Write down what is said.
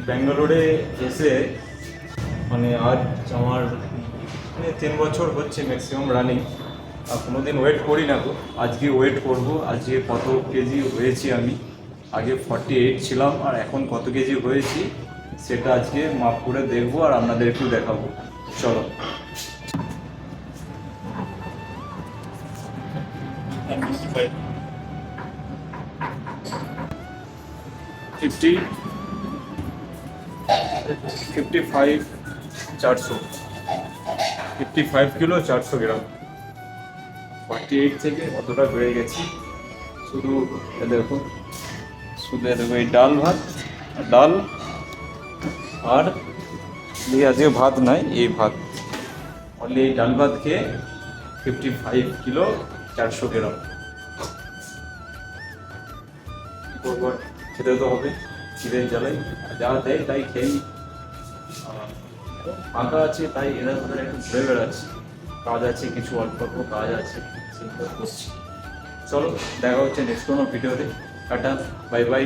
ব্যাঙ্গালোরে এসে মানে আজ আমার 3 বছর হচ্ছে ম্যাক্সিমাম রানিং। আর কোনো দিন ওয়েট করি না, তো আজকে ওয়েট করব। আজকে কত কেজি হয়েছি আমি, আগে 48 ছিলাম আর এখন কত কেজি হয়েছি সেটা আজকে মাপ করে দেখবো আর আপনাদের একটু দেখাবো। চলো। 55 400, 55 কিলো 400 গ্রাম। 48 থেকে অতটা বেড়ে গেছি। শুধু দেখো, এই ডাল ভাত, ডাল আর এই আজকে ভাত নাই, এই ভাত অনলি এই ডাল ভাত খেয়ে 55 কিলো 400 গ্রাম। খেতে তো হবে, খিদের জ্বালাই যা দেয় তাই খেয়ে। ফাঁকা আছে তাই এরা ধরে একটু ঘুরে বেড়াচ্ছি। কাজ আছে, কিছু অল্প অল্প কাজ আছে, সেগুলো করছি। চলো, দেখা হচ্ছে নেক্সট কোনো ভিডিওতে। Tata, bye bye.